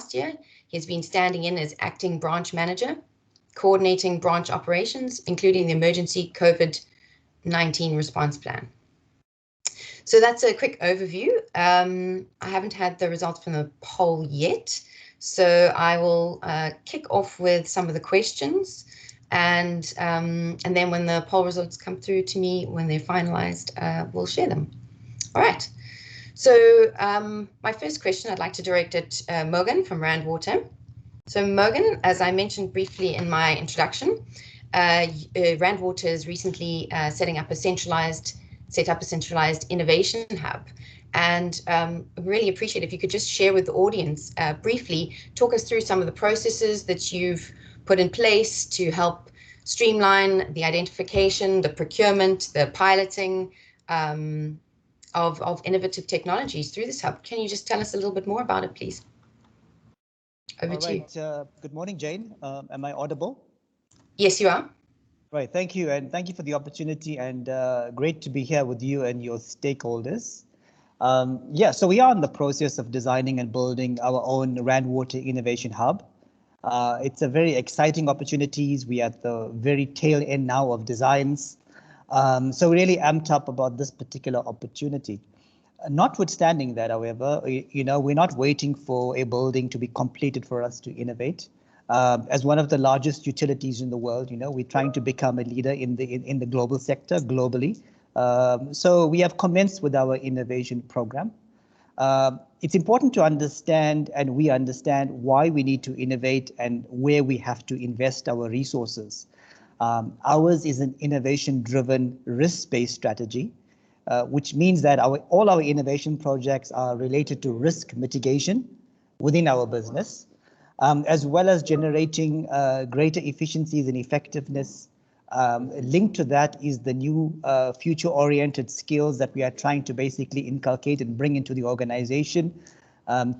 last year, he's been standing in as acting branch manager, coordinating branch operations, including the emergency COVID-19 response plan. So that's a quick overview. I haven't had the results from the poll yet, so I will kick off with some of the questions, and then when the poll results come through to me, when they're finalized, we'll share them. All right. So my first question I'd like to direct at Morgan from Rand Water. So Morgan, as I mentioned briefly in my introduction, Rand Water is recently set up a centralized innovation hub. And really appreciate if you could just share with the audience briefly, talk us through some of the processes that you've put in place to help streamline the identification, the procurement, the piloting of innovative technologies through this hub. Can you just tell us a little bit more about it, please? Over to you. Good morning, Jane. Am I audible? Yes, you are. Right, thank you, and thank you for the opportunity, and great to be here with you and your stakeholders. Yeah, so we are in the process of designing and building our own Rand Water Innovation Hub. It's a very exciting opportunities. We are at the very tail end now of designs. So really amped up about this particular opportunity. Notwithstanding that, however, we're not waiting for a building to be completed for us to innovate. As one of the largest utilities in the world, we're trying to become a leader in the global sector globally. So we have commenced with our innovation program. It's important to understand, and we understand why we need to innovate and where we have to invest our resources. Ours is an innovation-driven, risk-based strategy, which means that all our innovation projects are related to risk mitigation within our business, as well as generating greater efficiencies and effectiveness. Linked to that is the new future-oriented skills that we are trying to basically inculcate and bring into the organization,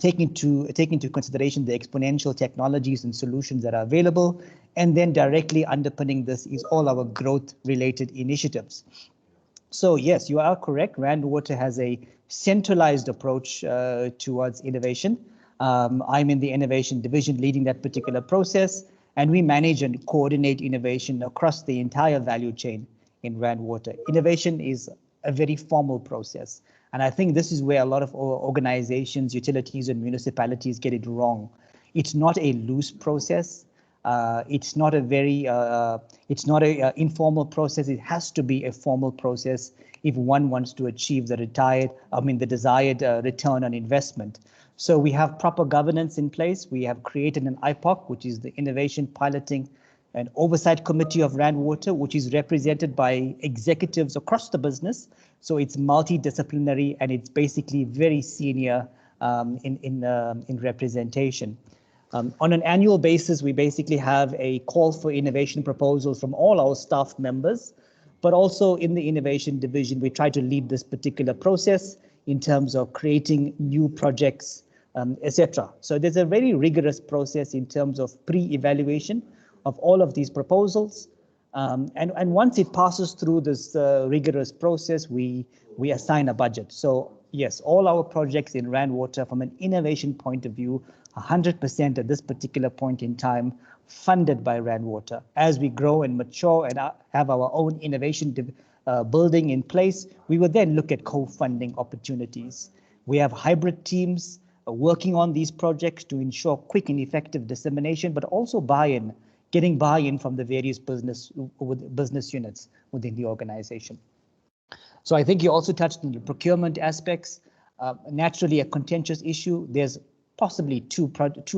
take into consideration the exponential technologies and solutions that are available, and then directly underpinning this is all our growth-related initiatives. So yes, you are correct. Rand Water has a centralized approach towards innovation. I'm in the innovation division leading that particular process, and we manage and coordinate innovation across the entire value chain in Rand Water. Innovation is a very formal process, and I think this is where a lot of organizations, utilities, and municipalities get it wrong. It's not a loose process. It's not a informal process. It has to be a formal process if one wants to achieve the desired return on investment. So we have proper governance in place. We have created an IPOC, which is the Innovation Piloting and Oversight Committee of Rand Water, which is represented by executives across the business. So it's multidisciplinary and it's basically very senior in representation. On an annual basis, we basically have a call for innovation proposals from all our staff members, but also in the innovation division, we try to lead this particular process in terms of creating new projects, etc. So there's a very rigorous process in terms of pre-evaluation of all of these proposals. And once it passes through this rigorous process, we assign a budget. So yes, all our projects in Rand Water from an innovation point of view, 100% at this particular point in time, funded by Rand Water. As we grow and mature and have our own innovation building in place, we will then look at co-funding opportunities. We have hybrid teams working on these projects to ensure quick and effective dissemination, but also buy-in, getting buy-in from the various business units within the organization. So I think you also touched on the procurement aspects. Naturally, a contentious issue. There's possibly two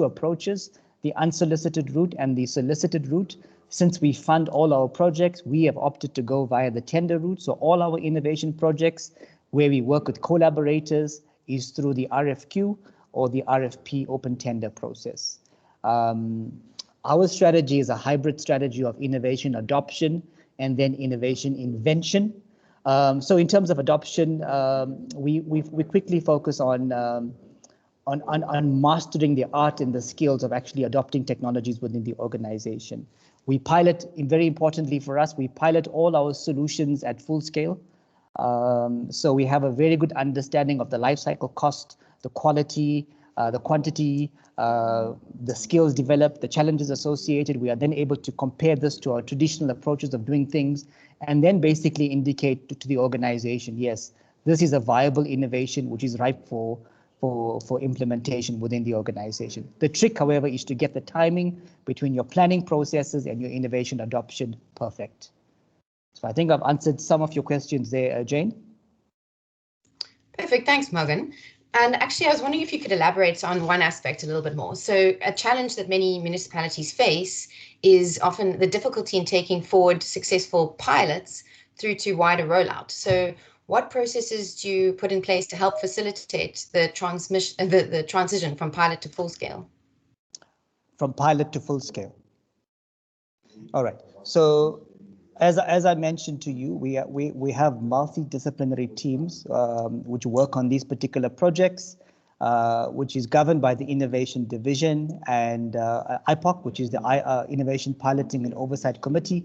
approaches, the unsolicited route and the solicited route. Since we fund all our projects, we have opted to go via the tender route. So all our innovation projects where we work with collaborators is through the RFQ or the RFP open tender process. Our strategy is a hybrid strategy of innovation adoption and then innovation invention. So in terms of adoption, we quickly focus on mastering the art and the skills of actually adopting technologies within the organization. We pilot, and very importantly for us, we pilot all our solutions at full scale. So we have a very good understanding of the life cycle cost, the quality, the quantity, the skills developed, the challenges associated. We are then able to compare this to our traditional approaches of doing things, and then basically indicate to the organization, yes, this is a viable innovation which is ripe for implementation within the organization. The trick, however, is to get the timing between your planning processes and your innovation adoption perfect. So I think I've answered some of your questions there, Jane. Perfect, thanks, Morgan. And actually, I was wondering if you could elaborate on one aspect a little bit more. So a challenge that many municipalities face is often the difficulty in taking forward successful pilots through to wider rollout. So what processes do you put in place to help facilitate the transition from pilot to full scale? From pilot to full scale. All right. So as I mentioned to you, we have multidisciplinary teams which work on these particular projects, which is governed by the Innovation Division and IPOC, which is the Innovation Piloting and Oversight Committee.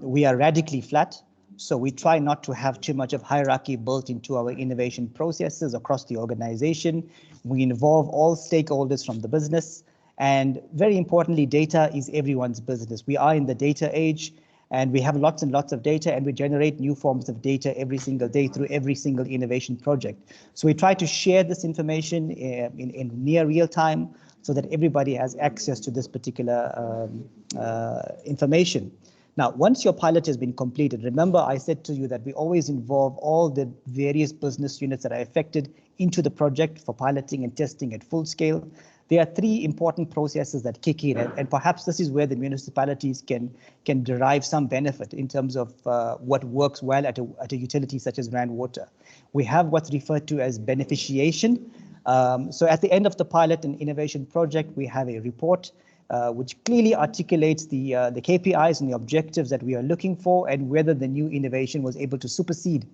We are radically flat. So we try not to have too much of hierarchy built into our innovation processes across the organization. We involve all stakeholders from the business. And very importantly, data is everyone's business. We are in the data age, and we have lots and lots of data, and we generate new forms of data every single day through every single innovation project. So we try to share this information in near real time so that everybody has access to this particular information. Now, once your pilot has been completed, remember I said to you that we always involve all the various business units that are affected into the project for piloting and testing at full scale. There are three important processes that kick in, and perhaps this is where the municipalities can derive some benefit in terms of what works well at a utility such as Rand Water. We have what's referred to as beneficiation. So at the end of the pilot and innovation project, we have a report which clearly articulates the KPIs and the objectives that we are looking for, and whether the new innovation was able to supersede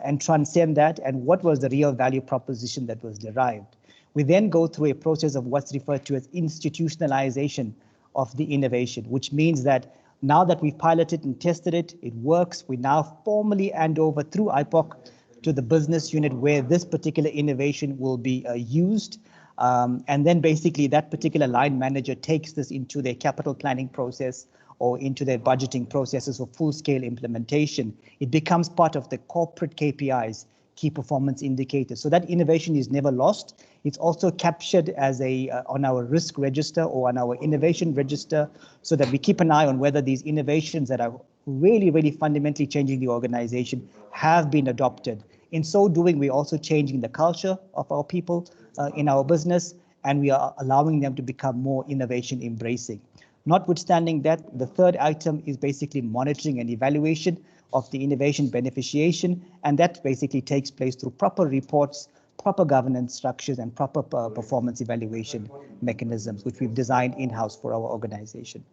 and transcend that, and what was the real value proposition that was derived. We then go through a process of what's referred to as institutionalization of the innovation, which means that now that we've piloted and tested it, it works. We now formally hand over through IPOC to the business unit where this particular innovation will be used. And then basically that particular line manager takes this into their capital planning process or into their budgeting processes for full-scale implementation. It becomes part of the corporate KPIs, key performance indicators. So that innovation is never lost. It's also captured as on our risk register or on our innovation register, so that we keep an eye on whether these innovations that are really, really fundamentally changing the organization have been adopted. In so doing, we're also changing the culture of our people in our business, and we are allowing them to become more innovation embracing. Notwithstanding that, the third item is basically monitoring and evaluation of the innovation beneficiation, and that basically takes place through proper reports, proper governance structures, and proper performance evaluation mechanisms, which we've designed in-house for our organization.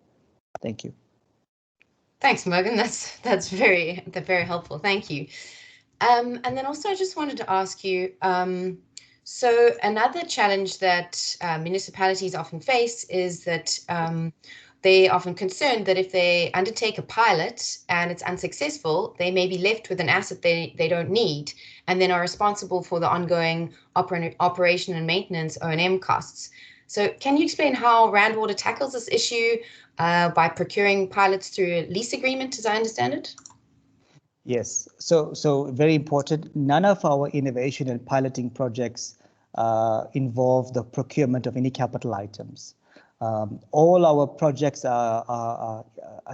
Thank you. Thanks, Morgan. That's very helpful. Thank you. And then also I just wanted to ask you, so another challenge that municipalities often face is that they are often concerned that if they undertake a pilot and it's unsuccessful, they may be left with an asset they don't need, and then are responsible for the ongoing operation and maintenance O&M costs. So can you explain how Rand Water tackles this issue by procuring pilots through a lease agreement, as I understand it? Yes, so very important. None of our innovation and piloting projects involve the procurement of any capital items. All our projects are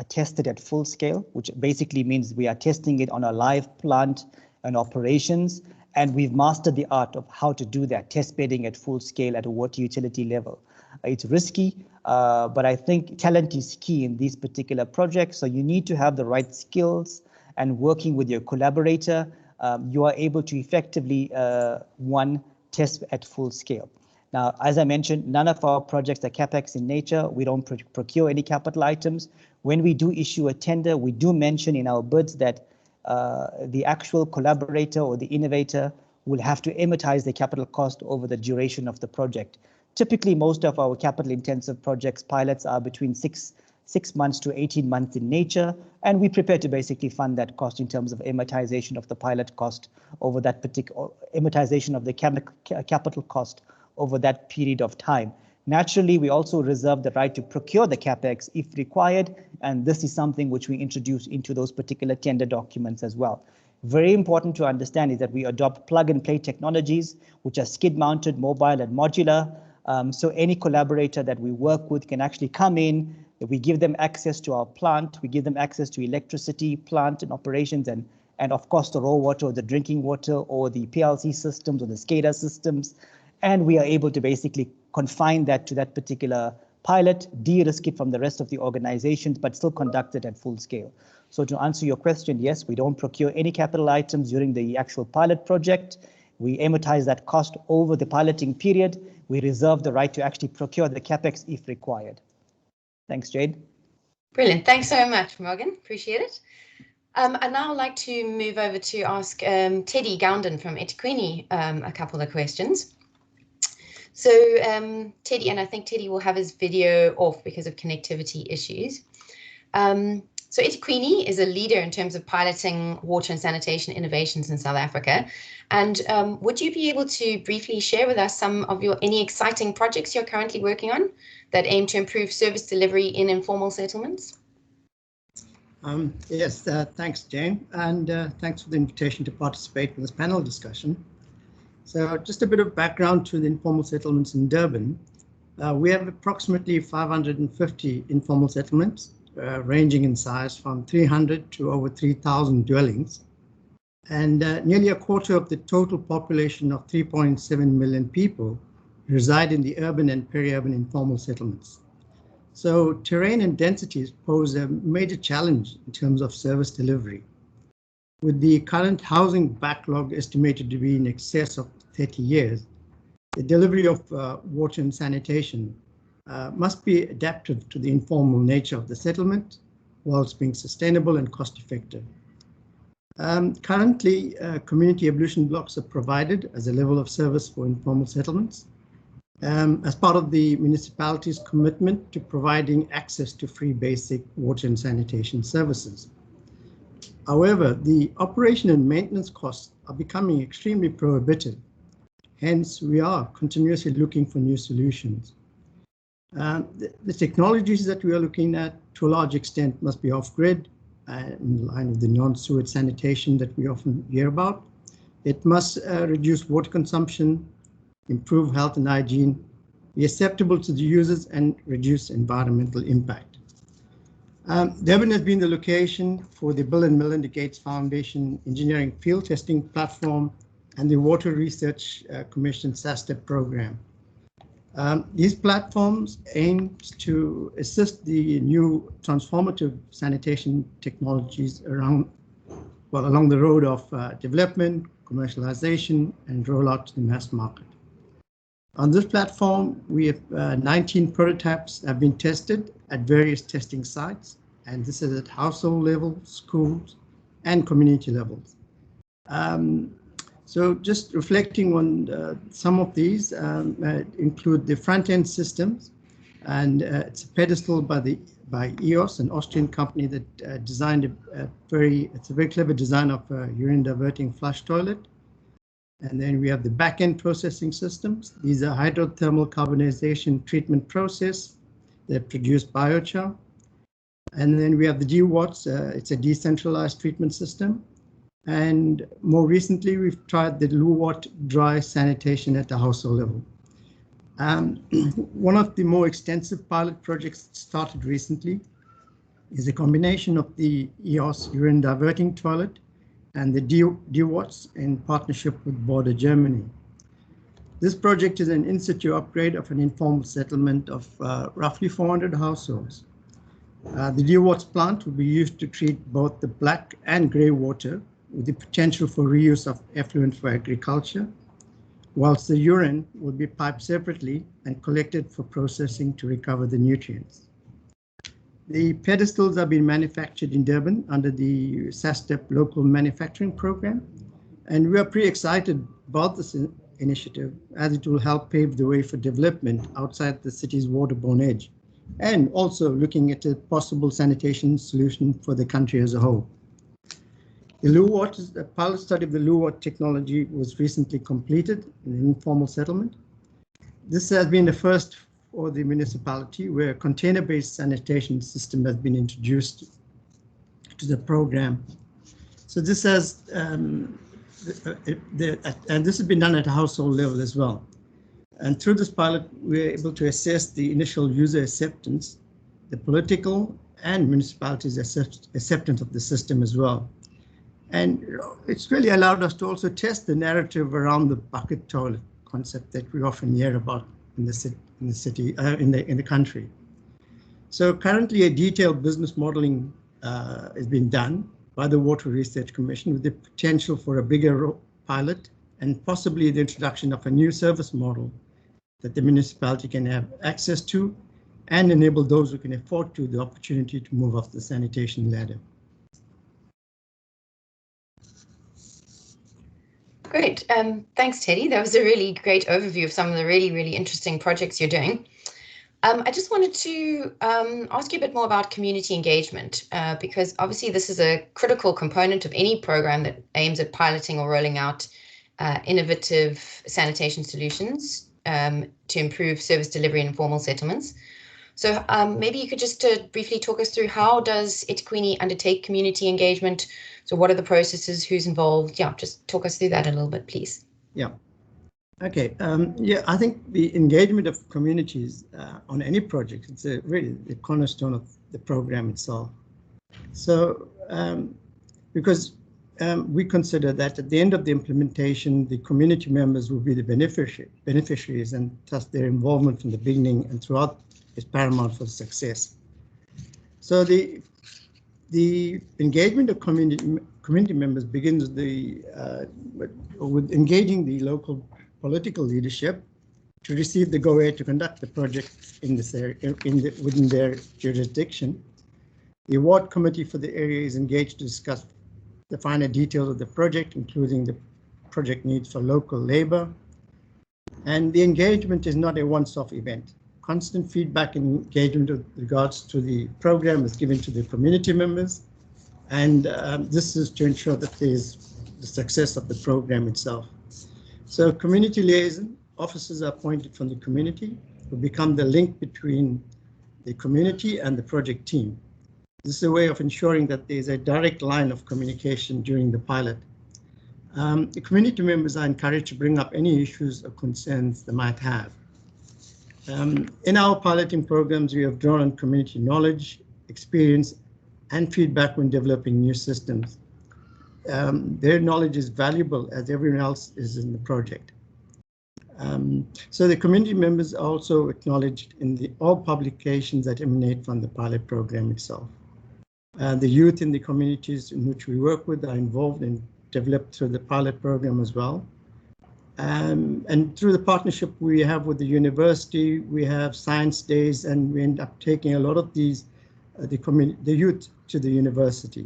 tested at full scale, which basically means we are testing it on a live plant and operations, and we've mastered the art of how to do that, test bedding at full scale at a water utility level. It's risky, but I think talent is key in these particular projects, so you need to have the right skills, and working with your collaborator, you are able to effectively, test at full scale. Now, as I mentioned, none of our projects are CapEx in nature. We don't procure any capital items. When we do issue a tender, we do mention in our bids that the actual collaborator or the innovator will have to amortize the capital cost over the duration of the project. Typically, most of our capital intensive projects pilots are between six months to 18 months in nature, and we prepare to basically fund that cost in terms of amortization of the pilot cost over that particular amortization of the capital cost over that period of time. Naturally, we also reserve the right to procure the CapEx if required, and this is something which we introduce into those particular tender documents as well. Very important to understand is that we adopt plug-and-play technologies, which are skid-mounted, mobile, and modular. So any collaborator that we work with can actually come in, we give them access to our plant, we give them access to electricity, plant and operations, and of course the raw water or the drinking water or the PLC systems or the SCADA systems. And we are able to basically confine that to that particular pilot, de-risk it from the rest of the organizations, but still conduct it at full scale. So to answer your question, yes, we don't procure any capital items during the actual pilot project. We amortize that cost over the piloting period. We reserve the right to actually procure the CapEx if required. Thanks, Jade. Brilliant. Thanks so much, Morgan. Appreciate it. I'd now like to move over to ask Teddy Gounden from eThekwini a couple of questions. So Teddy, and I think Teddy will have his video off because of connectivity issues. So eThekwini is a leader in terms of piloting water and sanitation innovations in South Africa. And would you be able to briefly share with us some of any exciting projects you're currently working on that aim to improve service delivery in informal settlements? Yes, thanks, Jane, and thanks for the invitation to participate in this panel discussion. So just a bit of background to the informal settlements in Durban. We have approximately 550 informal settlements, ranging in size from 300 to over 3,000 dwellings. And nearly a quarter of the total population of 3.7 million people reside in the urban and peri-urban informal settlements. So terrain and densities pose a major challenge in terms of service delivery. With the current housing backlog estimated to be in excess of 30 years, the delivery of water and sanitation must be adaptive to the informal nature of the settlement, whilst being sustainable and cost effective. Currently, community ablution blocks are provided as a level of service for informal settlements, as part of the municipality's commitment to providing access to free basic water and sanitation services. However, the operation and maintenance costs are becoming extremely prohibitive. Hence, we are continuously looking for new solutions. The technologies that we are looking at, to a large extent, must be off-grid, in line with the non-sewered sanitation that we often hear about. It must reduce water consumption, improve health and hygiene, be acceptable to the users, and reduce environmental impact. Durban has been the location for the Bill and Melinda Gates Foundation Engineering Field Testing Platform and the Water Research Commission SASTEP program. These platforms aim to assist the new transformative sanitation technologies along the road of development, commercialization, and rollout to the mass market. On this platform, we have 19 prototypes have been tested at various testing sites, and this is at household level, schools, and community levels. So just reflecting on some of these include the front-end systems, and it's a pedestal by EOS, an Austrian company that designed it's a very clever design of a urine diverting flush toilet. And then we have the back-end processing systems. These are hydrothermal carbonization treatment process that produce biochar. And then we have the GWATS, it's a decentralized treatment system. And more recently, we've tried the Luwak dry sanitation at the household level. One of the more extensive pilot projects that started recently is a combination of the EOS urine diverting toilet and the GWATS in partnership with Border Germany. This project is an in-situ upgrade of an informal settlement of roughly 400 households. The GWATS plant will be used to treat both the black and grey water with the potential for reuse of effluent for agriculture, whilst the urine will be piped separately and collected for processing to recover the nutrients. The pedestals are being manufactured in Durban under the SASTEP local manufacturing program, and we are pretty excited about this initiative as it will help pave the way for development outside the city's waterborne edge, and also looking at a possible sanitation solution for the country as a whole. The pilot study of the Luwak technology was recently completed in an informal settlement. This has been the first for the municipality where a container-based sanitation system has been introduced to the program. So this has, and this has been done at a household level as well. And through this pilot, we're able to assess the initial user acceptance, the political and municipalities' acceptance of the system as well. And it's really allowed us to also test the narrative around the bucket toilet concept that we often hear about in the country. So currently, a detailed business modeling has been done by the Water Research Commission with the potential for a bigger pilot and possibly the introduction of a new service model that the municipality can have access to and enable those who can afford to the opportunity to move up the sanitation ladder. Great. Thanks, Teddy. That was a really great overview of some of the really interesting projects you're doing. I just wanted to ask you a bit more about community engagement, because obviously this is a critical component of any program that aims at piloting or rolling out innovative sanitation solutions to improve service delivery in informal settlements. So maybe you could just briefly talk us through how does eThekwini undertake community engagement? So what are the processes, who's involved? Yeah, just talk us through that a little bit, please. Yeah. Okay. Yeah, I think the engagement of communities on any project, it's really the cornerstone of the program itself. So because we consider that at the end of the implementation, the community members will be the beneficiaries, and thus their involvement from the beginning and throughout is paramount for success. So the engagement of community members begins with engaging the local political leadership to receive the go-ahead to conduct the project in this area, within their jurisdiction. The award committee for the area is engaged to discuss the finer details of the project, including the project needs for local labor. And the engagement is not a once-off event. Constant feedback and engagement with regards to the program is given to the community members. And this is to ensure that there's the success of the program itself. So community liaison officers are appointed from the community who become the link between the community and the project team. This is a way of ensuring that there's a direct line of communication during the pilot. The community members are encouraged to bring up any issues or concerns they might have. In our piloting programs, we have drawn on community knowledge, experience, and feedback when developing new systems. Their knowledge is valuable as everyone else is in the project. So the community members are also acknowledged in all publications that emanate from the pilot program itself. The youth in the communities in which we work with are involved and developed through the pilot program as well. And through the partnership we have with the university, we have science days, and we end up taking a lot of these, the youth to the university.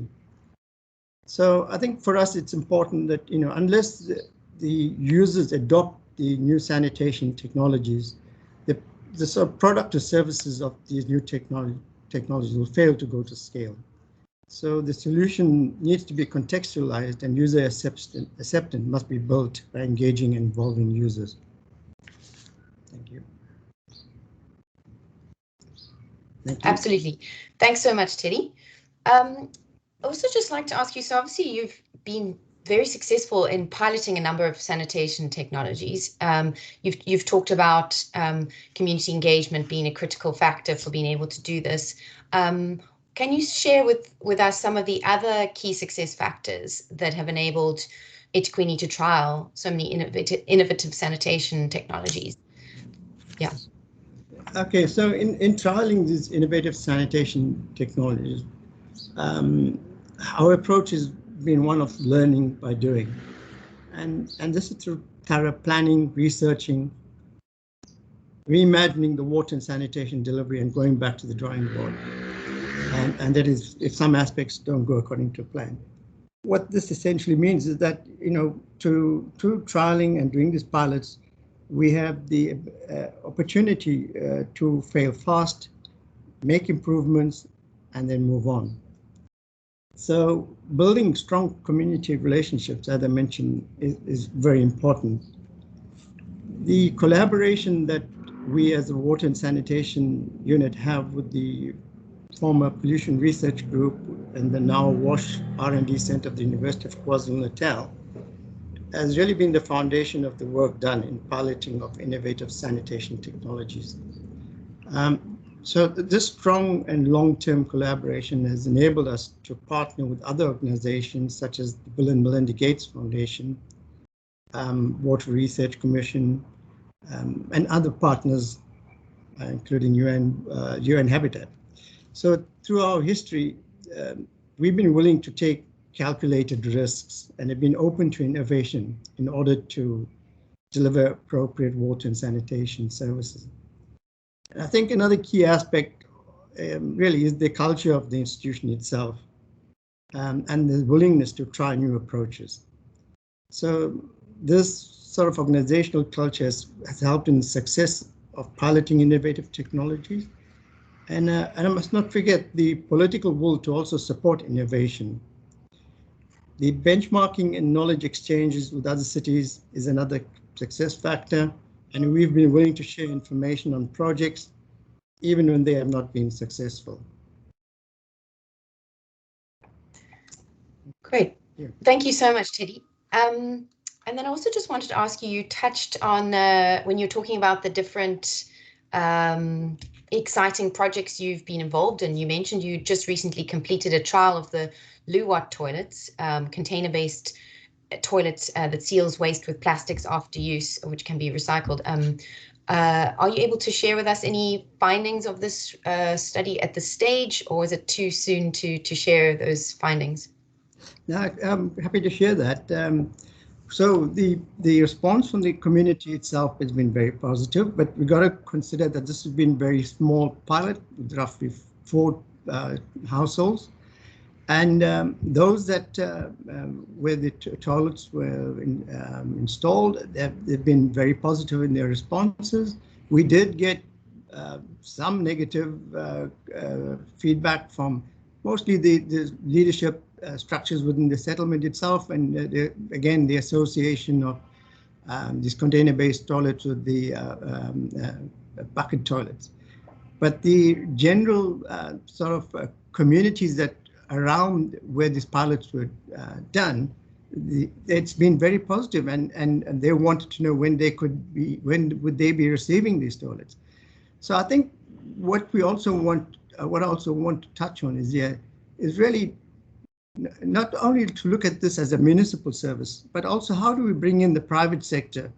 So I think for us it's important that, unless the users adopt the new sanitation technologies, the sort of product or services of these new technologies will fail to go to scale. So the solution needs to be contextualized, and user acceptance must be built by engaging and involving users. Thank you. Thank you. Absolutely. Thanks so much, Teddy. Also just like to ask you, so obviously you've been very successful in piloting a number of sanitation technologies. You've talked about community engagement being a critical factor for being able to do this. Can you share with us some of the other key success factors that have enabled eThekwini to trial so many innovative sanitation technologies? Yeah. Okay, so in trialing these innovative sanitation technologies, our approach has been one of learning by doing. And this is through thorough planning, researching, reimagining the water and sanitation delivery, and going back to the drawing board. And that is if some aspects don't go according to plan. What this essentially means is that, through trialing and doing these pilots, we have the opportunity to fail fast, make improvements, and then move on. So building strong community relationships, as I mentioned, is very important. The collaboration that we as a Water and Sanitation unit have with the former Pollution Research Group and the now WASH R&D Center of the University of KwaZulu-Natal has really been the foundation of the work done in piloting of innovative sanitation technologies. So this strong and long-term collaboration has enabled us to partner with other organizations such as the Bill and Melinda Gates Foundation, Water Research Commission, and other partners, including UN Habitat. So through our history, we've been willing to take calculated risks and have been open to innovation in order to deliver appropriate water and sanitation services. And I think another key aspect really is the culture of the institution itself, and the willingness to try new approaches. So this sort of organizational culture has helped in the success of piloting innovative technologies. And I must not forget the political will to also support innovation. The benchmarking and knowledge exchanges with other cities is another success factor, and we've been willing to share information on projects even when they have not been successful. Great. Yeah. Thank you so much, Teddy. And then I also just wanted to ask you, you touched on when you're talking about the different exciting projects you've been involved in. You mentioned you just recently completed a trial of the Luwak toilets, container-based toilets that seals waste with plastics after use, which can be recycled. Are you able to share with us any findings of this study at this stage, or is it too soon to share those findings? No, I'm happy to share that. So the response from the community itself has been very positive, but we've got to consider that this has been a very small pilot with roughly 4 households. And those that where the toilets were installed, they've been very positive in their responses. We did get some negative feedback from mostly the leadership structures within the settlement itself, and again, the association of these container-based toilets with the bucket toilets. But the general sort of communities that around where these pilots were done, it's been very positive, and they wanted to know when would they be receiving these toilets. So I think what I also want to touch on is really not only to look at this as a municipal service, but also how do we bring in the private sector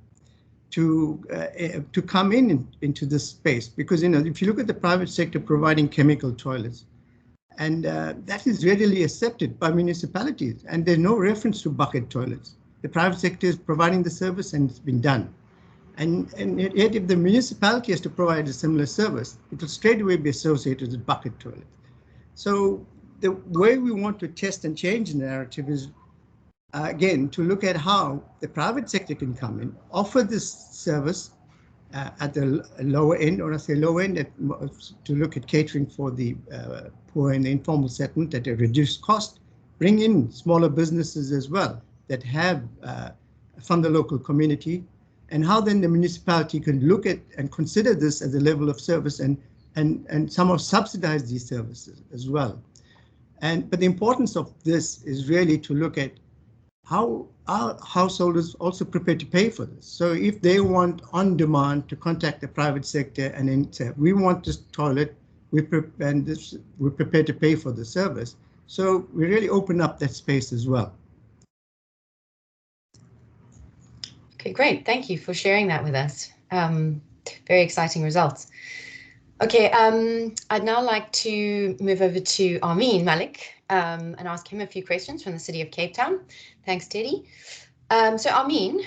to come into this space? Because if you look at the private sector providing chemical toilets, and that is readily accepted by municipalities, and there's no reference to bucket toilets. The private sector is providing the service, and it's been done. And yet, if the municipality has to provide a similar service, it will straight away be associated with bucket toilets. So the way we want to test and change the narrative is, again, to look at how the private sector can come in, offer this service at the lower end, or I say low end, to look at catering for the poor and the informal settlement at a reduced cost, bring in smaller businesses as well that have from the local community, and how then the municipality can look at and consider this as a level of service and somehow subsidize these services as well. But the importance of this is really to look at how are householders also prepared to pay for this. So if they want on demand to contact the private sector and then say, we want this toilet, we're prepared to pay for the service. So we really open up that space as well. Okay, great. Thank you for sharing that with us. Very exciting results. Okay, I'd now like to move over to Armin Malik and ask him a few questions from the City of Cape Town. Thanks, Teddy. So Armin,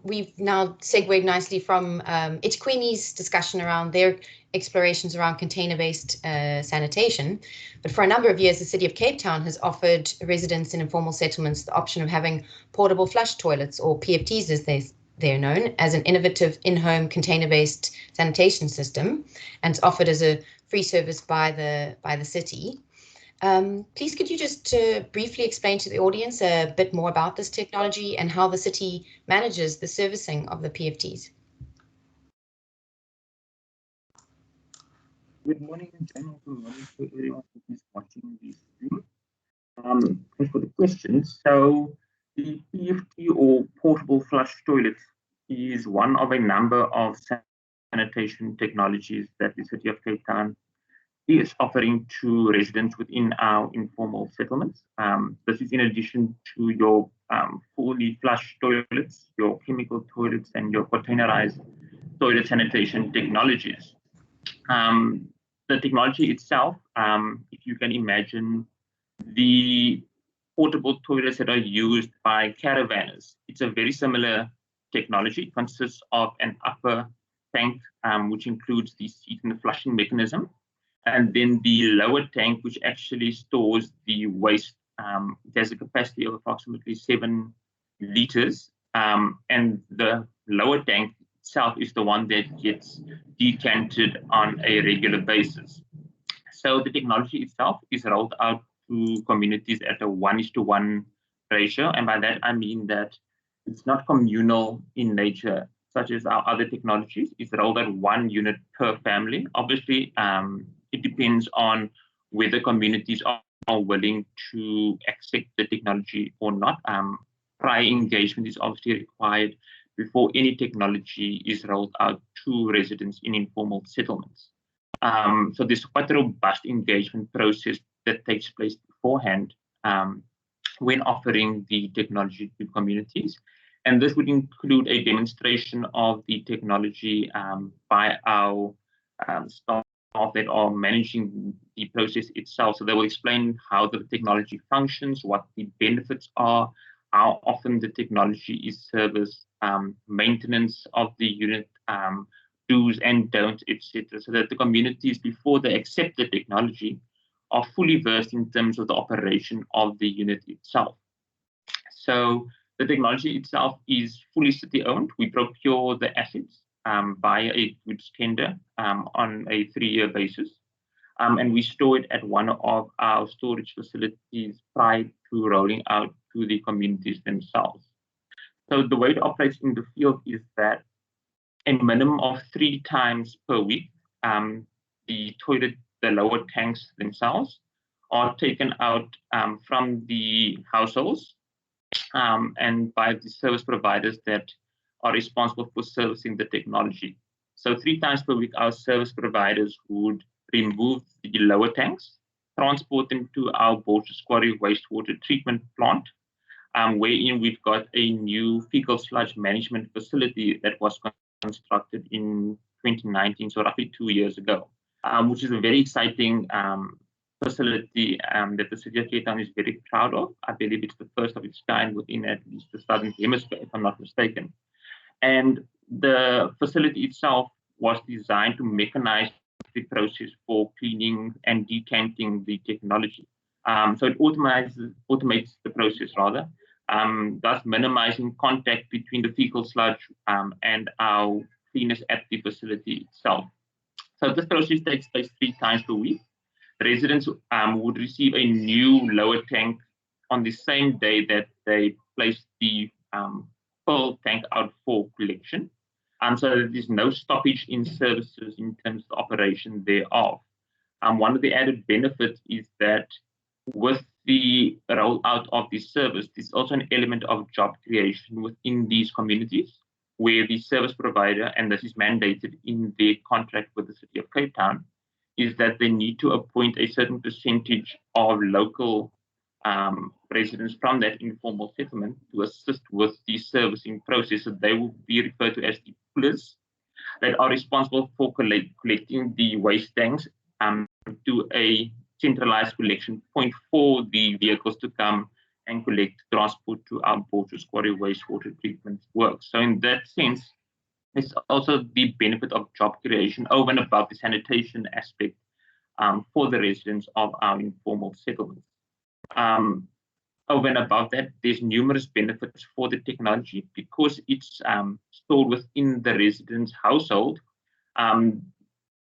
we've now segued nicely from Ichikwini's discussion around their explorations around container-based sanitation. But for a number of years, the City of Cape Town has offered residents in informal settlements the option of having portable flush toilets, or PFTs as they're known, as an innovative in-home container-based sanitation system, and it's offered as a free service by the city. Please could you just briefly explain to the audience a bit more about this technology and how the city manages the servicing of the PFTs? Good morning, Jen. Good morning to everyone who is watching this stream. Thanks for the questions. So the PFT or portable flush toilets is one of a number of sanitation technologies that the City of Cape Town is offering to residents within our informal settlements. This is in addition to your fully flush toilets, your chemical toilets, and your containerized toilet sanitation technologies. The technology itself, if you can imagine the portable toilets that are used by caravanners, it's a very similar technology. It consists of an upper tank, which includes the seat and the flushing mechanism, and then the lower tank, which actually stores the waste. It has a capacity of approximately 7 liters, and the lower tank itself is the one that gets decanted on a regular basis. So the technology itself is rolled out to communities at a 1:1 ratio, and by that I mean that it's not communal in nature, such as our other technologies. It's rolled out 1 unit per family. Obviously, it depends on whether communities are willing to accept the technology or not. Prior engagement is obviously required before any technology is rolled out to residents in informal settlements. So there's quite a robust engagement process that takes place beforehand when offering the technology to communities. And this would include a demonstration of the technology by our staff that are managing the process itself. So they will explain how the technology functions, what the benefits are, how often the technology is serviced, maintenance of the unit, do's and don'ts, etc., so that the communities, before they accept the technology, are fully versed in terms of the operation of the unit itself. So the technology itself is fully city-owned. We procure the assets via a goods tender on a 3-year basis, and we store it at one of our storage facilities prior to rolling out to the communities themselves. So the way it operates in the field is that a minimum of 3 times per week, the lower tanks themselves are taken out from the households and by the service providers that are responsible for servicing the technology. So 3 times per week, our service providers would remove the lower tanks, transport them to our Borges Quarry wastewater treatment plant, wherein we've got a new fecal sludge management facility that was constructed in 2019, so roughly 2 years ago, which is a very exciting facility that the City of Cape Town is very proud of. I believe it's the first of its kind within at least the Southern Hemisphere, if I'm not mistaken. And the facility itself was designed to mechanize the process for cleaning and decanting the technology. So it automates the process rather, thus minimizing contact between the fecal sludge and our cleaners at the facility itself. So this process takes place 3 times per week. Residents would receive a new lower tank on the same day that they place the full tank out for collection. So there's no stoppage in services in terms of the operation thereof. One of the added benefits is that with the rollout of this service, there's also an element of job creation within these communities, where the service provider, and this is mandated in their contract with the City of Cape Town, is that they need to appoint a certain percentage of local residents from that informal settlement to assist with the servicing process. So they will be referred to as the pullers that are responsible for collecting the waste tanks to a centralized collection point for the vehicles to come and collect, transport to our Borges Quarry wastewater treatment works. So in that sense, it's also the benefit of job creation over and above the sanitation aspect for the residents of our informal settlements. Over and above that, there's numerous benefits for the technology because it's stored within the resident's household.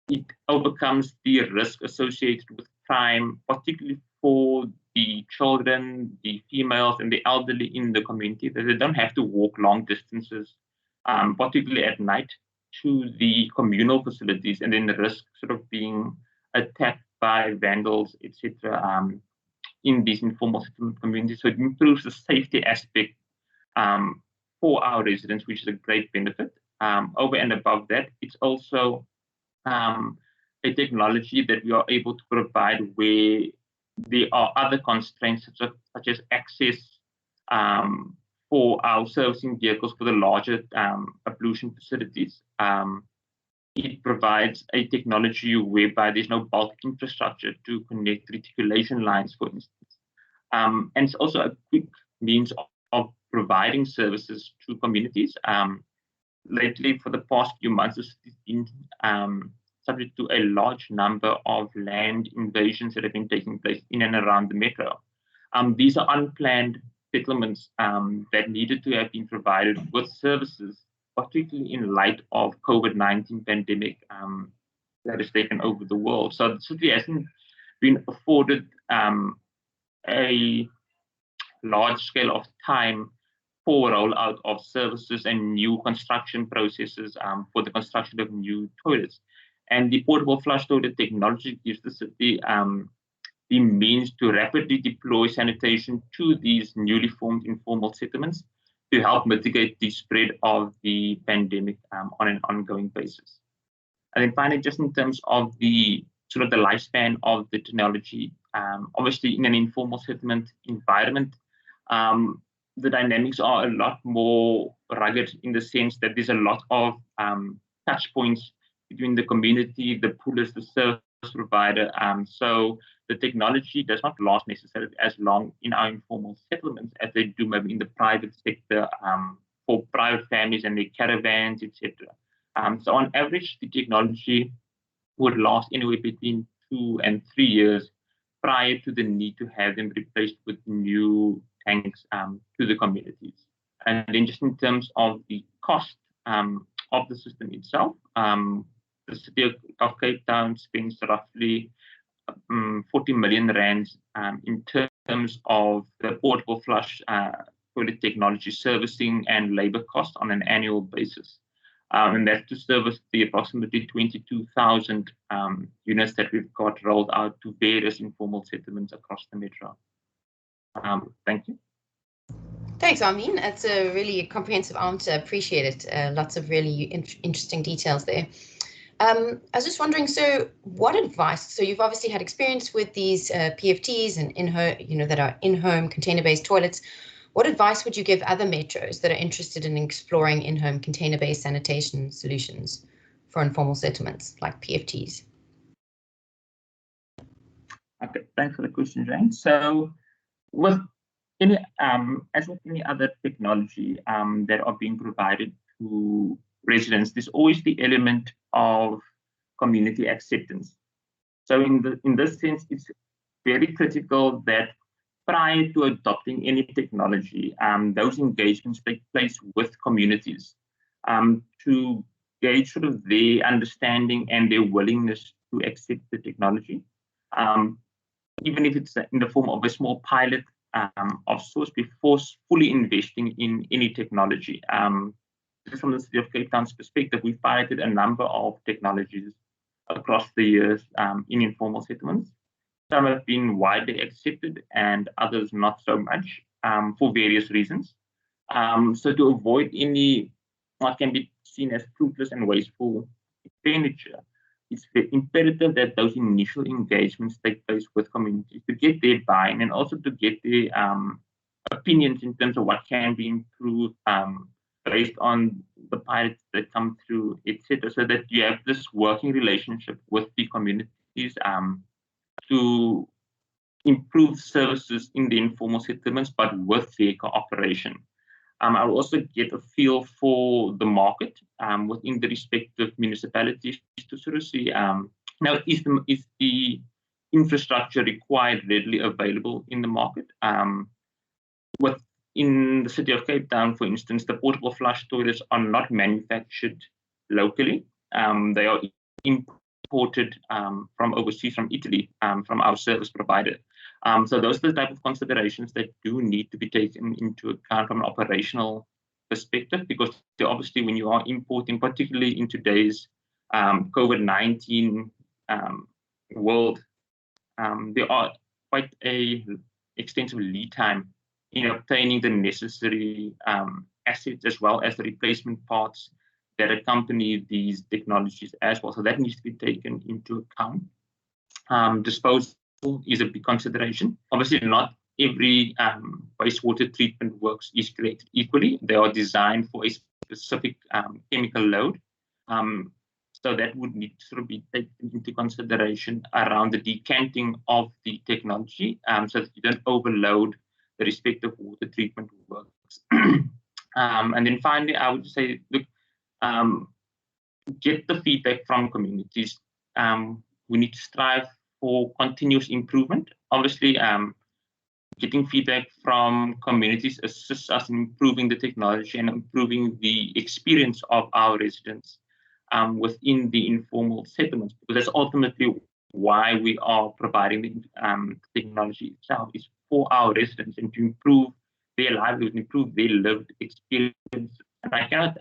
It overcomes the risk associated with crime, particularly for the children, the females, and the elderly in the community, that they don't have to walk long distances, particularly at night, to the communal facilities, and then risk sort of being attacked by vandals, etc., in these informal settlement communities. So it improves the safety aspect for our residents, which is a great benefit. Over and above that, it's also a technology that we are able to provide where there are other constraints such as access for our servicing vehicles for the larger pollution facilities. It provides a technology whereby there's no bulk infrastructure to connect reticulation lines, for instance. And it's also a quick means of providing services to communities. Lately, for the past few months, it's been subject to a large number of land invasions that have been taking place in and around the metro. These are unplanned settlements that needed to have been provided with services, particularly in light of COVID-19 pandemic that has taken over the world. So the city hasn't been afforded a large scale of time for rollout of services and new construction processes for the construction of new toilets. And the portable flush toilet technology gives the city the means to rapidly deploy sanitation to these newly formed informal settlements to help mitigate the spread of the pandemic on an ongoing basis. And then finally, just in terms of the sort of the lifespan of the technology, obviously in an informal settlement environment, the dynamics are a lot more rugged in the sense that there's a lot of touch points between the community, the poolers, the service provider. So the technology does not last necessarily as long in our informal settlements as they do maybe in the private sector for private families and their caravans, etc. So on average, the technology would last anywhere between 2 and 3 years prior to the need to have them replaced with new tanks to the communities. And then just in terms of the cost of the system itself, the city of Cape Town spends roughly 40 million rands in terms of the portable flush toilet technology servicing and labor costs on an annual basis. And that's to service the approximately 22,000 units that we've got rolled out to various informal settlements across the metro. Thank you. Thanks, Armin. That's a really comprehensive answer. Appreciate it. Lots of really interesting details there. I was just wondering, so what advice, so you've obviously had experience with these PFTs and in-home, that are in-home container-based toilets. What advice would you give other metros that are interested in exploring in-home container-based sanitation solutions for informal settlements like PFTs? Okay, thanks for the question, Jane. So with any, as with any other technology that are being provided to residents, there's always the element of community acceptance. So in this sense, it's very critical that prior to adopting any technology, those engagements take place with communities to gauge sort of their understanding and their willingness to accept the technology, even if it's in the form of a small pilot of sorts before fully investing in any technology. Just from the City of Cape Town's perspective, we've piloted a number of technologies across the years in informal settlements. Some have been widely accepted and others not so much for various reasons. So to avoid any what can be seen as fruitless and wasteful expenditure, it's imperative that those initial engagements take place with communities to get their buy-in and also to get their opinions in terms of what can be improved based on the pilots that come through, etc., so that you have this working relationship with the communities to improve services in the informal settlements, but with their cooperation. I'll also get a feel for the market within the respective municipalities to sort of see, now is the infrastructure required readily available in the market? In the City of Cape Town, for instance, the portable flush toilets are not manufactured locally. They are imported from overseas, from Italy, from our service provider. So those are the type of considerations that do need to be taken into account from an operational perspective, because obviously when you are importing, particularly in today's COVID-19 world, there are quite a extensive lead time in obtaining the necessary assets as well as the replacement parts that accompany these technologies as well. So that needs to be taken into account. Disposal is a big consideration. Obviously, not every wastewater treatment works is created equally. They are designed for a specific chemical load. So that would need to sort of be taken into consideration around the decanting of the technology, so that you don't overload the respective water treatment works. And then finally, I would say, look, get the feedback from communities. We need to strive for continuous improvement. Obviously, getting feedback from communities assists us in improving the technology and improving the experience of our residents within the informal settlements, because that's ultimately why we are providing the technology itself, is for our residents and to improve their livelihood, improve their lived experience. And I cannot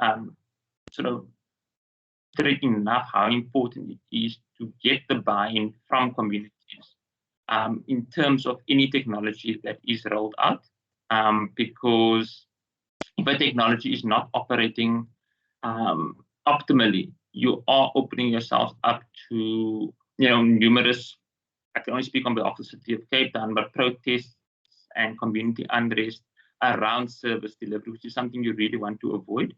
sort of stress enough how important it is to get the buy-in from communities in terms of any technology that is rolled out, because if a technology is not operating optimally, you are opening yourself up to numerous, I can only speak on behalf of the City of Cape Town, but protests and community unrest around service delivery, which is something you really want to avoid,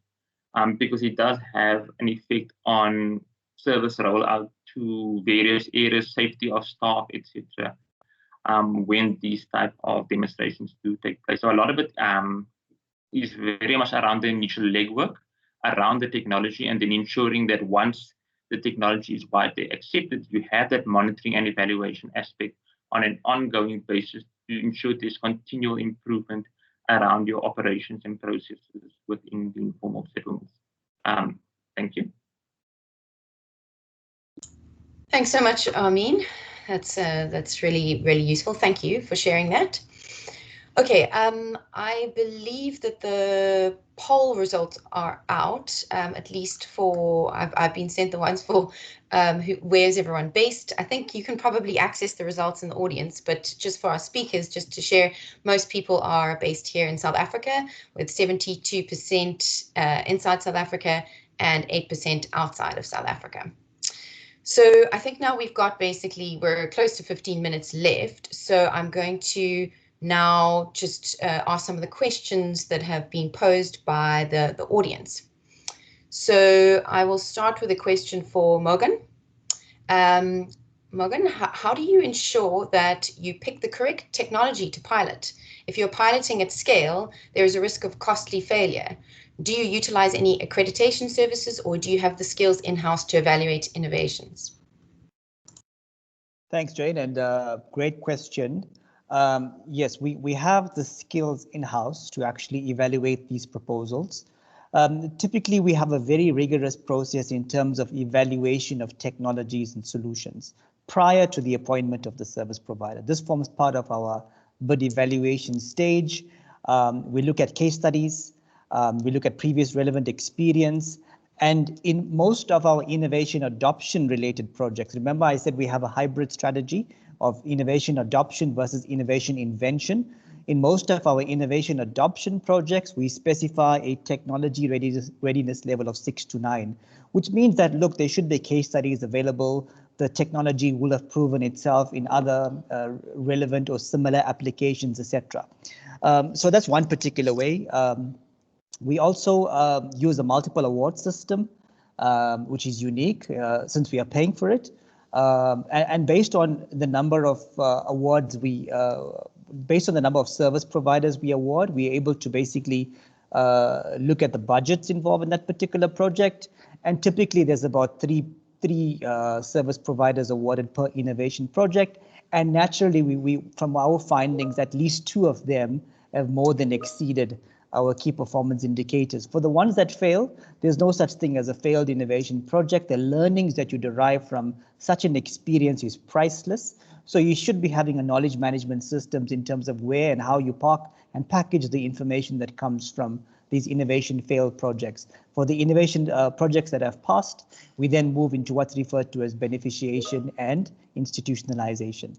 because it does have an effect on service rollout to various areas, safety of staff, etc. When these type of demonstrations do take place. So a lot of it is very much around the initial legwork, around the technology, and then ensuring that once the technology is widely accepted, you have that monitoring and evaluation aspect on an ongoing basis to ensure there's continual improvement around your operations and processes within the informal settlements. Thank you. Thanks so much, Armin. That's really useful. Thank you for sharing that. Okay, I believe that the poll results are out, at least for, I've been sent the ones for where's everyone based. I think you can probably access the results in the audience, but just for our speakers, just to share, most people are based here in South Africa, with 72% inside South Africa and 8% outside of South Africa. So I think now we've got basically, we're close to 15 minutes left. So I'm going to now just ask some of the questions that have been posed by the audience. So I will start with a question for Morgan. Morgan, how do you ensure that you pick the correct technology to pilot? If you're piloting at scale, there is a risk of costly failure. Do you utilize any accreditation services, or do you have the skills in-house to evaluate innovations? Thanks, Jane, and great question. Yes, we have the skills in-house to actually evaluate these proposals. Typically, we have a very rigorous process in terms of evaluation of technologies and solutions prior to the appointment of the service provider. This forms part of our bid evaluation stage. We look at case studies. We look at previous relevant experience, and in most of our innovation adoption related projects, remember I said we have a hybrid strategy of innovation adoption versus innovation invention. In most of our innovation adoption projects, we specify a technology readiness level of 6 to 9, which means that, look, there should be case studies available. The technology will have proven itself in other relevant or similar applications, etc. So that's one particular way. We also use a multiple award system, which is unique since we are paying for it. And based on the number of awards based on the number of service providers we award, we are able to basically look at the budgets involved in that particular project. And typically there's about three service providers awarded per innovation project. And naturally, we from our findings, at least 2 of them have more than exceeded our key performance indicators. For the ones that fail, there's no such thing as a failed innovation project. The learnings that you derive from such an experience is priceless. So you should be having a knowledge management systems in terms of where and how you park and package the information that comes from these innovation failed projects. For the innovation projects that have passed, we then move into what's referred to as beneficiation and institutionalization.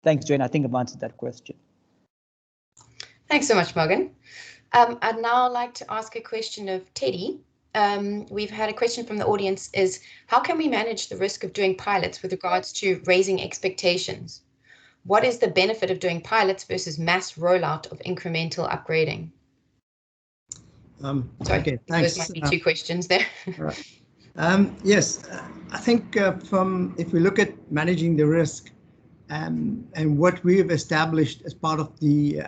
Thanks, Joanne. I think I've answered that question. Thanks so much, Morgan. I'd now like to ask a question of Teddy. We've had a question from the audience is, how can we manage the risk of doing pilots with regards to raising expectations? What is the benefit of doing pilots versus mass rollout of incremental upgrading? Sorry, okay, thanks. Those might be two questions there. Yes, I think if we look at managing the risk and what we have established as part of the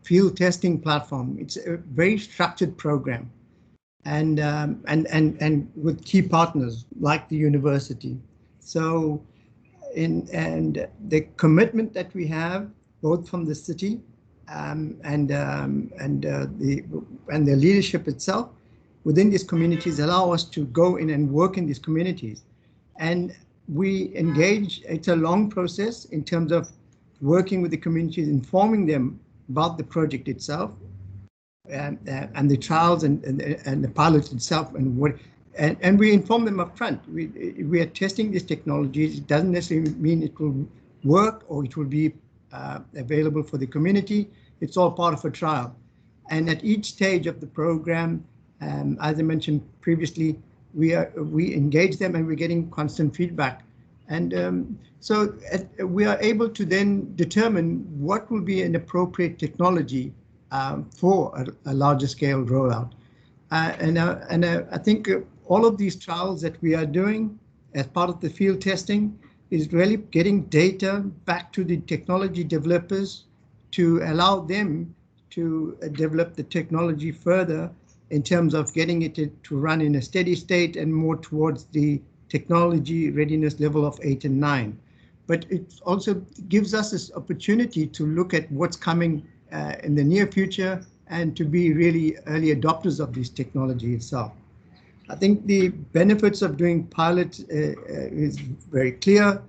field testing platform, it's a very structured program, and with key partners like the university. So, and the commitment that we have both from the city and the leadership itself within these communities allow us to go in and work in these communities. And we engage, it's a long process in terms of working with the communities, informing them about the project itself and the trials and the pilot itself and we inform them up front. We are testing these technologies. It doesn't necessarily mean it will work or it will be available for the community. It's all part of a trial. And at each stage of the program, as I mentioned previously, we engage them and we're getting constant feedback. And so we are able to then determine what will be an appropriate technology for a larger scale rollout. And I think all of these trials that we are doing as part of the field testing is really getting data back to the technology developers to allow them to develop the technology further in terms of getting it to run in a steady state and more towards the technology readiness level of 8 and 9. But it also gives us this opportunity to look at what's coming in the near future and to be really early adopters of this technology itself. I think the benefits of doing pilot is very clear.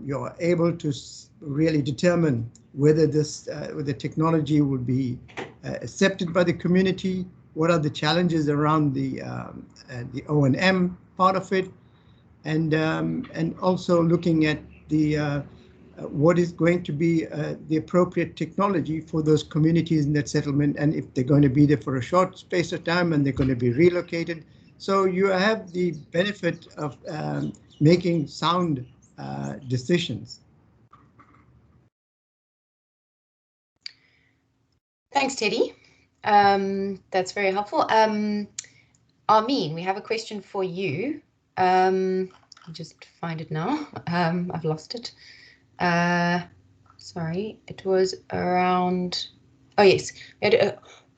You're able to really determine whether whether technology will be accepted by the community, what are the challenges around the O&M part of it, and also looking at the what is going to be the appropriate technology for those communities in that settlement, and if they're going to be there for a short space of time and they're going to be relocated. So you have the benefit of making sound decisions. Thanks, Teddy. That's very helpful. Armin, we have a question for you. I'll just find it now. I've lost it. Sorry, it was around, oh yes,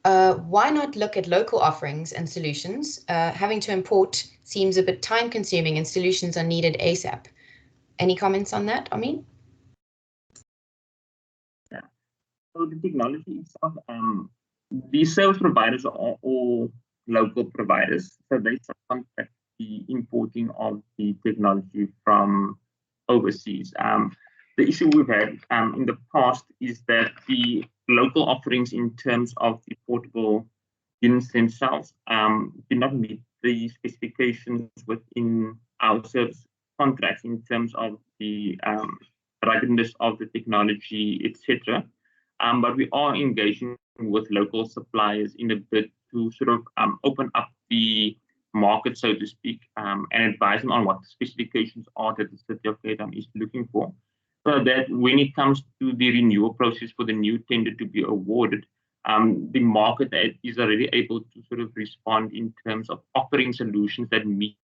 why not look at local offerings and solutions? Having to import seems a bit time consuming and solutions are needed ASAP. Any comments on that, Armin? Yeah, so the technology itself, these service providers are all local providers, so they subcontract the importing of the technology from overseas. The issue we've had in the past is that the local offerings in terms of the portable units themselves do not meet the specifications within our service contracts in terms of the ruggedness of the technology, etc. But we are engaging with local suppliers in a bid to sort of open up the market, so to speak, and advise them on what the specifications are that the City of Cape Town is looking for, so that when it comes to the renewal process for the new tender to be awarded, the market is already able to sort of respond in terms of offering solutions that meet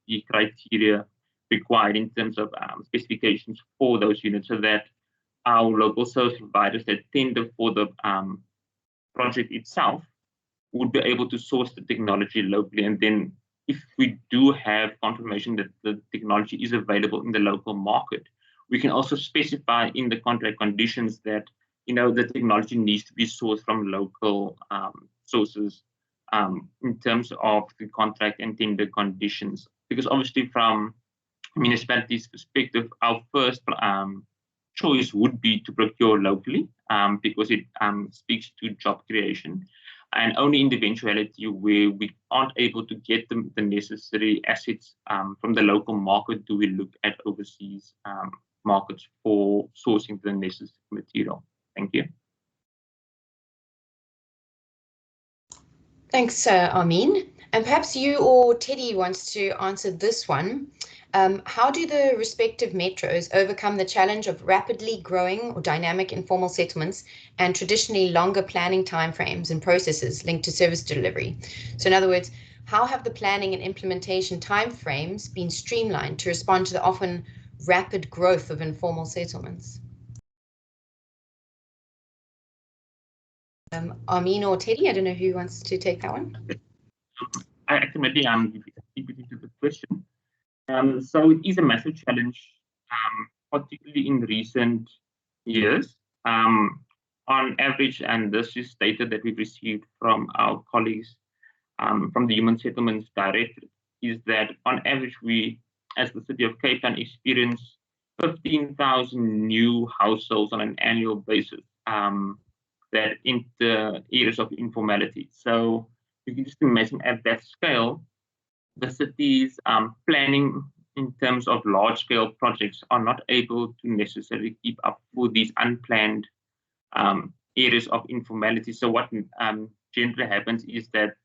the criteria required in terms of specifications for those units, so that our local service providers that tender for the project itself would be able to source the technology locally. And then if we do have confirmation that the technology is available in the local market, we can also specify in the contract conditions that, you know, the technology needs to be sourced from local sources in terms of the contract and tender conditions. Because obviously from municipalities' perspective, our first choice would be to procure locally, because it speaks to job creation. And only in the eventuality where we aren't able to get the necessary assets from the local market do we look at overseas markets for sourcing the necessary material. Thank you. Thanks, Armin. And perhaps you or Teddy wants to answer this one. How do the respective metros overcome the challenge of rapidly growing or dynamic informal settlements and traditionally longer planning timeframes and processes linked to service delivery? So in other words, how have the planning and implementation timeframes been streamlined to respond to the often rapid growth of informal settlements? Armin or Teddy, I don't know who wants to take that one. I actually deep into the question. So it is a massive challenge, particularly in recent years. On average, and this is data that we've received from our colleagues from the Human Settlements Directorate, is that on average, we, as the City of Cape Town, experience 15,000 new households on an annual basis that enter areas of informality. So you can just imagine at that scale, the city's planning in terms of large-scale projects are not able to necessarily keep up with these unplanned areas of informality. So what generally happens is that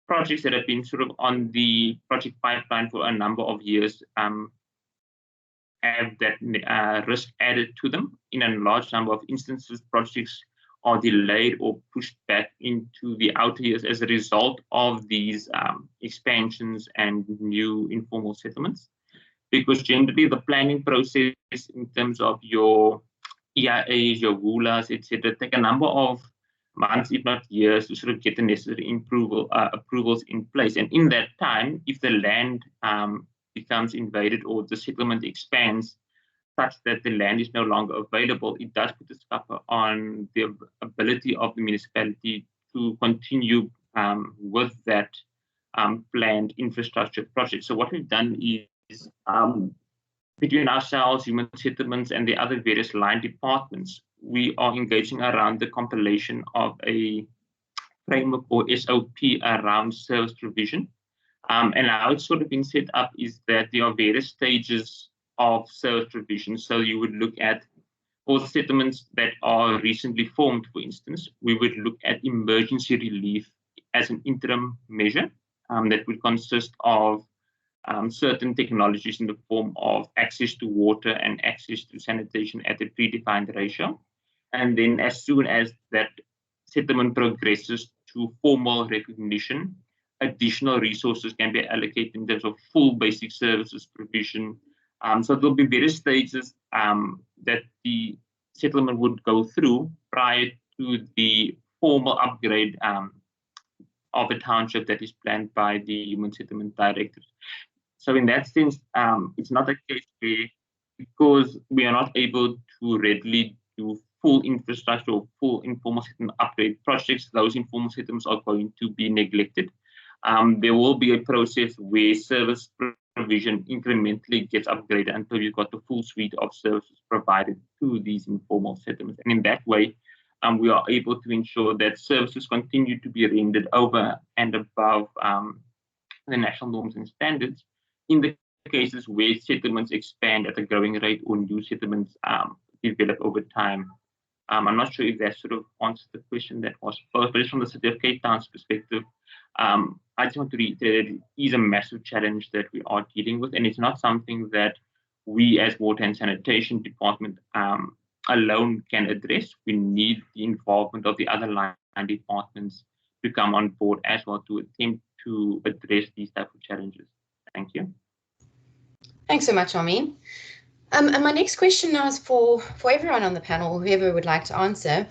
projects that have been sort of on the project pipeline for a number of years have that risk added to them. In a large number of instances, projects are delayed or pushed back into the outer years as a result of these expansions and new informal settlements. Because generally the planning process in terms of your EIAs, your WULAs, etc., take a number of months, if not years, to sort of get the necessary approvals in place. And in that time, if the land becomes invaded or the settlement expands such that the land is no longer available, it does put a scupper on the ability of the municipality to continue with that planned infrastructure project. So what we've done is between ourselves, Human Settlements, and the other various line departments, we are engaging around the compilation of a framework or SOP around service provision. And how it's sort of been set up is that there are various stages of service provision. So you would look at all settlements that are recently formed, for instance. We would look at emergency relief as an interim measure that would consist of certain technologies in the form of access to water and access to sanitation at a predefined ratio. And then as soon as that settlement progresses to formal recognition, additional resources can be allocated in terms of full basic services provision. So there'll be various stages that the settlement would go through prior to the formal upgrade of a township that is planned by the Human Settlement Directorate. So in that sense, it's not a case where, because we are not able to readily do full infrastructure or full informal settlement upgrade projects, those informal settlements are going to be neglected. There will be a process where service provision incrementally gets upgraded until you've got the full suite of services provided to these informal settlements. And in that way, we are able to ensure that services continue to be rendered over and above the national norms and standards in the cases where settlements expand at a growing rate or new settlements develop over time. I'm not sure if that sort of answers the question that was posed, but it's from the City of Cape Town's perspective. I just want to reiterate, it is a massive challenge that we are dealing with, and it's not something that we as Water and Sanitation Department alone can address. We need the involvement of the other line departments to come on board as well to attempt to address these type of challenges. Thank you. Thanks so much, Armin. And my next question now is for everyone on the panel, whoever would like to answer.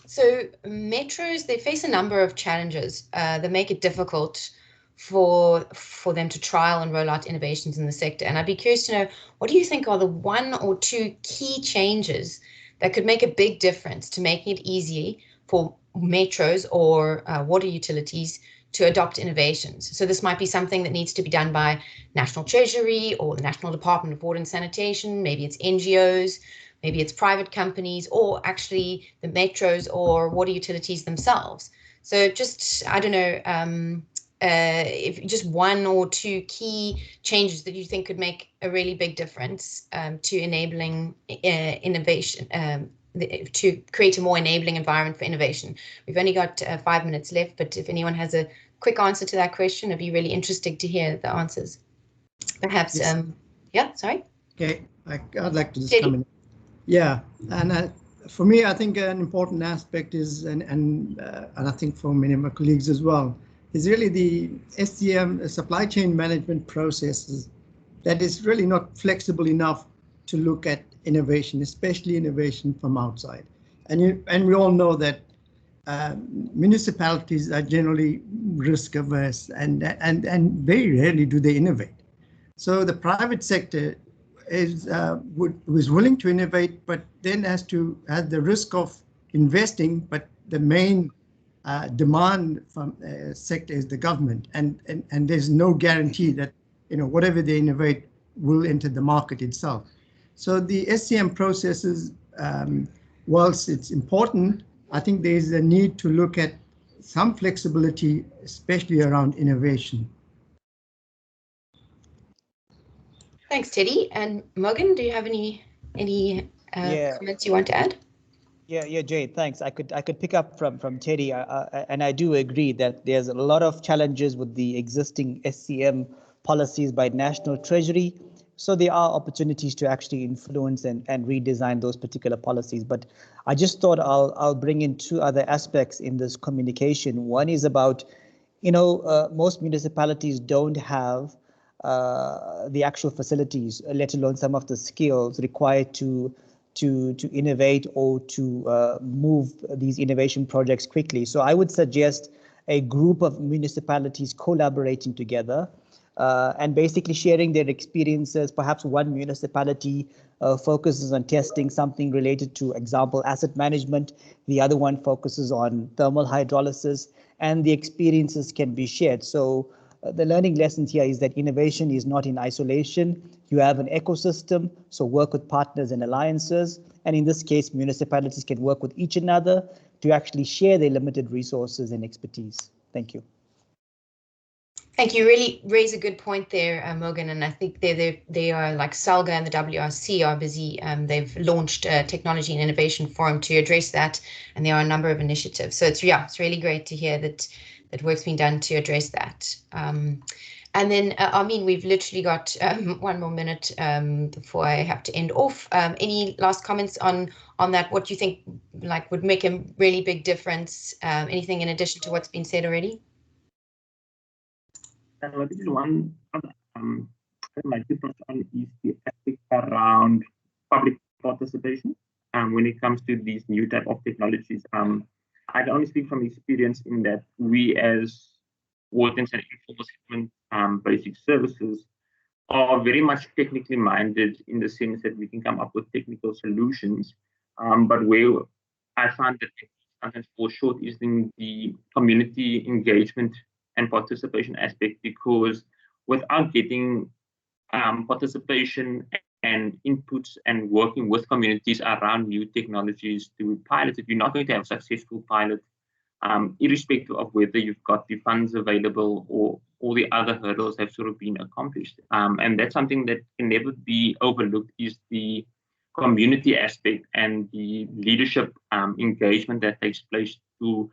So metros, they face a number of challenges that make it difficult for them to trial and roll out innovations in the sector. And I'd be curious to know, what do you think are the 1 or 2 key changes that could make a big difference to making it easy for metros or water utilities to adopt innovations. So this might be something that needs to be done by National Treasury or the National Department of Water and Sanitation. Maybe it's NGOs, maybe it's private companies, or actually the metros or water utilities themselves. So just, I don't know, if just one or two key changes that you think could make a really big difference to enabling innovation, to create a more enabling environment for innovation. We've only got 5 minutes left, but if anyone has a quick answer to that question, it'd be really interesting to hear the answers. Perhaps, yes. Yeah, sorry. Okay, I'd like to just Teddy? come in. Yeah, and for me, I think an important aspect is, and I think for many of my colleagues as well, is really the SCM supply chain management processes that is really not flexible enough to look at innovation, especially innovation from outside. And we all know that municipalities are generally risk averse, and very rarely do they innovate. So the private sector is willing to innovate, but then has the risk of investing, but the main demand from sector is the government, and there's no guarantee that whatever they innovate will enter the market itself. So the SCM processes, whilst it's important, I think there is a need to look at some flexibility, especially around innovation. Thanks, Teddy. And Morgan, do you have any comments you want to add? Yeah, Jay, thanks. I could pick up from Teddy, and I do agree that there's a lot of challenges with the existing SCM policies by National Treasury. So there are opportunities to actually influence and redesign those particular policies. But I just thought I'll bring in two other aspects in this communication. One is about, most municipalities don't have the actual facilities, let alone some of the skills required to innovate or to move these innovation projects quickly. So I would suggest a group of municipalities collaborating together and basically sharing their experiences. Perhaps one municipality focuses on testing something related to, example, asset management. The other one focuses on thermal hydrolysis, and the experiences can be shared. So the learning lessons here is that innovation is not in isolation. You have an ecosystem, so work with partners and alliances. And in this case, municipalities can work with each another to actually share their limited resources and expertise. Thank you. Thank you. Really raise a good point there, Morgan. And I think they are, like SALGA and the WRC are busy. They've launched a technology and innovation forum to address that, and there are a number of initiatives. So it's really great to hear that work's been done to address that. And then, we've literally got 1 more minute before I have to end off. Any last comments on that? What do you think would make a really big difference? Anything in addition to what's been said already? This is one of my difference on is the aspect around public participation when it comes to these new type of technologies. I can only speak from experience in that we as water and informal settlement basic services are very much technically minded in the sense that we can come up with technical solutions. But where I find that sometimes fall short is in the community engagement and participation aspect, because without getting participation and inputs and working with communities around new technologies to pilot it, you're not going to have a successful pilot, irrespective of whether you've got the funds available or all the other hurdles have sort of been accomplished. And that's something that can never be overlooked, is the community aspect and the leadership engagement that takes place to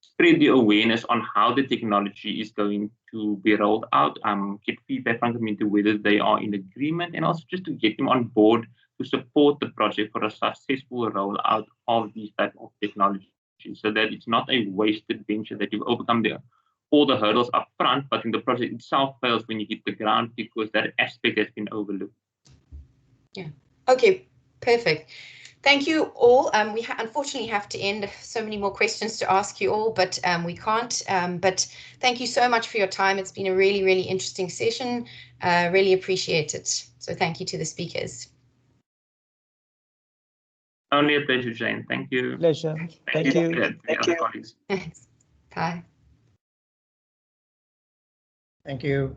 spread the awareness on how the technology is going to be rolled out, get feedback from them into whether they are in agreement, and also just to get them on board to support the project for a successful rollout of these type of technologies, so that it's not a wasted venture, that you've overcome all the hurdles up front, but in the project itself fails when you hit the ground because that aspect has been overlooked. Yeah. Okay, perfect. Thank you all. We unfortunately have to end. So many more questions to ask you all, but we can't. But thank you so much for your time. It's been a really, really interesting session. Really appreciate it. So thank you to the speakers. Only a pleasure, Jane. Thank you. Pleasure. Thank you. Thank you. Thanks. Bye. Thank you.